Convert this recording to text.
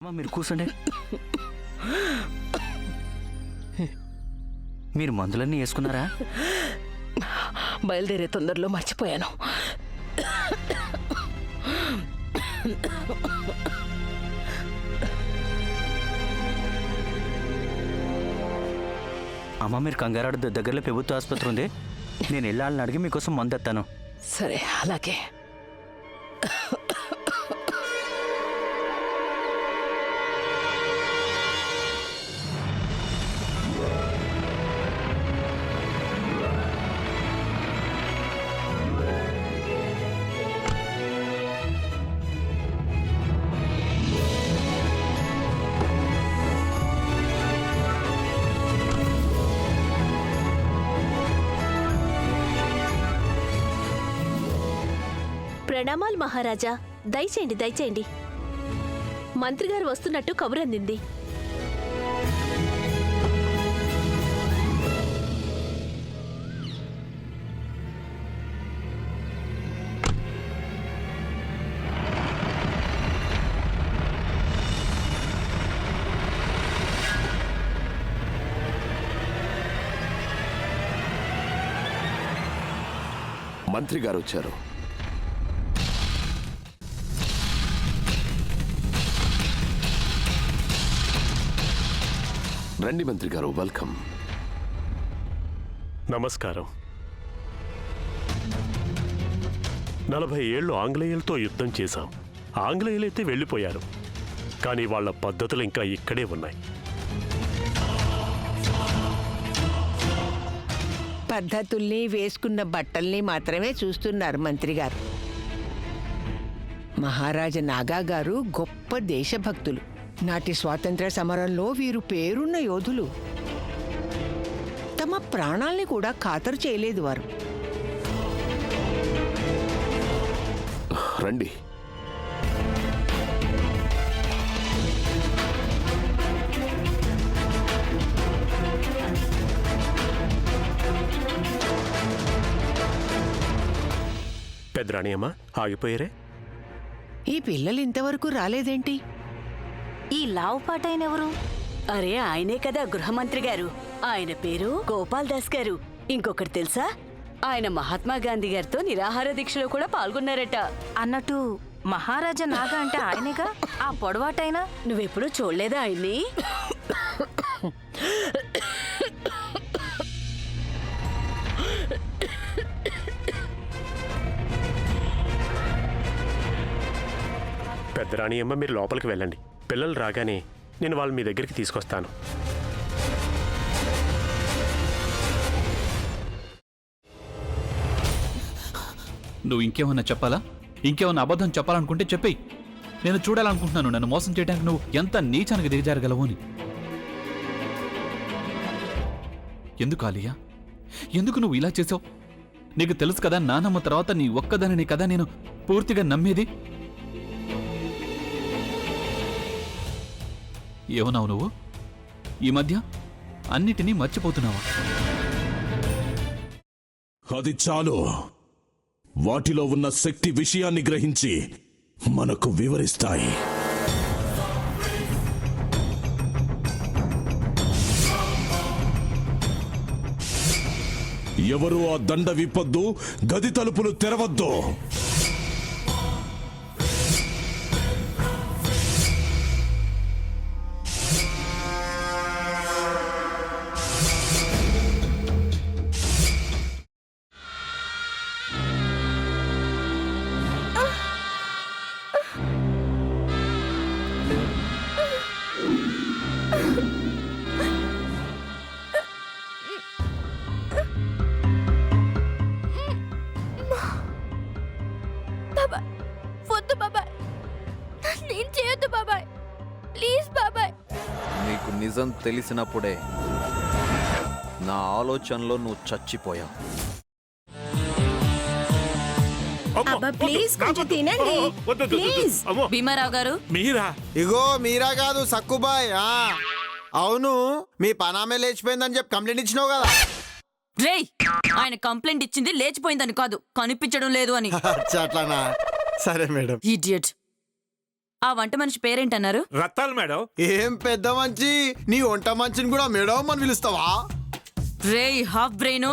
మీరు కూర్చోండి. మీరు మందులన్నీ వేసుకున్నారా? బయలుదేరే తొందరలో మర్చిపోయాను. అమ్మ మీరు కంగారాడు, దగ్గరలో ప్రభుత్వ ఆసుపత్రి ఉంది. నేను వెళ్ళాలని అడిగి మీకోసం మందు ఎత్తాను. సరే అలాగే. ప్రణామాలు మహారాజా. దయచేయండి దయచేయండి. మంత్రి గారు వస్తున్నట్టు కబురందింది. మంత్రి గారు వచ్చారు. రండి మంత్రి గారు, వెల్కమ్. నమస్కారం. 40 ఏళ్ళు ఆంగ్లేయులతో యుద్ధం చేశాం. ఆంగ్లేయులైతే వెళ్ళిపోయారు, కానీ వాళ్ళ పద్ధతులు ఇంకా ఇక్కడే ఉన్నాయి. పద్ధతుల్ని, వేసుకున్న బట్టల్ని మాత్రమే చూస్తున్నారు మంత్రి గారు. మహారాజా నాగా గారు గొప్ప దేశభక్తులు. నాటి స్వాతంత్ర సమరంలో వీరు పేరున్న యోధులు. తమ ప్రాణాల్ని కూడా ఖాతరు చేయలేదు వారు. రండి. పెద్దరాణి అమ్మ, ఆగిపోయారే? ఈ పిల్లలు ఇంతవరకు రాలేదేంటి? ఈ లావుపాటైనెవరు? అరే ఆయనే కదా గృహమంత్రి గారు. ఆయన పేరు గోపాల్ దాస్ గారు. ఇంకొకటి తెలుసా, ఆయన మహాత్మా గాంధీ గారితో నిరాహార దీక్షలో కూడా పాల్గొన్నారట. అన్నట్టు మహారాజా నాగా అంటే ఆయనేగా, ఆ పొడవాటైనా. నువ్వెప్పుడు చూడలేదా ఆయన్ని? పెద్దరాణి అమ్మ, మీరు లోపలికి వెళ్ళండి. పిల్లలు రాగానే నేను వాళ్ళు మీ దగ్గరికి తీసుకొస్తాను. నువ్వు ఇంకేమన్నా చెప్పాలా? ఇంకేమన్నా అబద్ధం చెప్పాలనుకుంటే చెప్పేయి. నేను చూడాలనుకుంటున్నాను నన్ను మోసం చేయడానికి నువ్వు ఎంత నీచానికి దిగజారగలవు అని. ఎందుకు ఆలియా, ఎందుకు నువ్వు ఇలా చేసావు? నీకు తెలుసు కదా, నానమ్మ తర్వాత నీ ఒక్కదానిని కదా నేను పూర్తిగా నమ్మేది. ఏమన్నావు నువ్వు? ఈ మధ్య అన్నిటినీ మర్చిపోతున్నావా? అది చాలు. వాటిలో ఉన్న శక్తి విషయాన్ని గ్రహించి మనకు వివరిస్తాయి. ఎవరు ఆ దండ విప్పొద్దు, గది తలుపులు తెరవద్దు. నీకు నిజం తెలిసినప్పుడే నా ఆలోచనలో నువ్వు చచ్చిపోయావు. ప్లీజ్ కొంచెం తినండి. భీమారావు గారు, మీరా? ఇగో మీరా కాదు, సక్కుబాయ్. అవును, మీ పనామే లేచిపోయిందని చెప్పి కంప్లైంట్ ఇచ్చినావు కదా. రేయ్, ఆయన కంప్లైంట్ ఇచ్చింది లేచిపోయిందని కాదు, కనిపించడం లేదు అని. అట్లానా? సరే మేడం. ఇడియట్. ఆ వంట మనిషి పేరేంటన్నారు? రత్తాలు మేడం. ఏం పెద్ద మంచి నీ వంట మంచిని కూడా మేడం అని పిలుస్తావా? రే హాఫ్ బ్రెయిన్,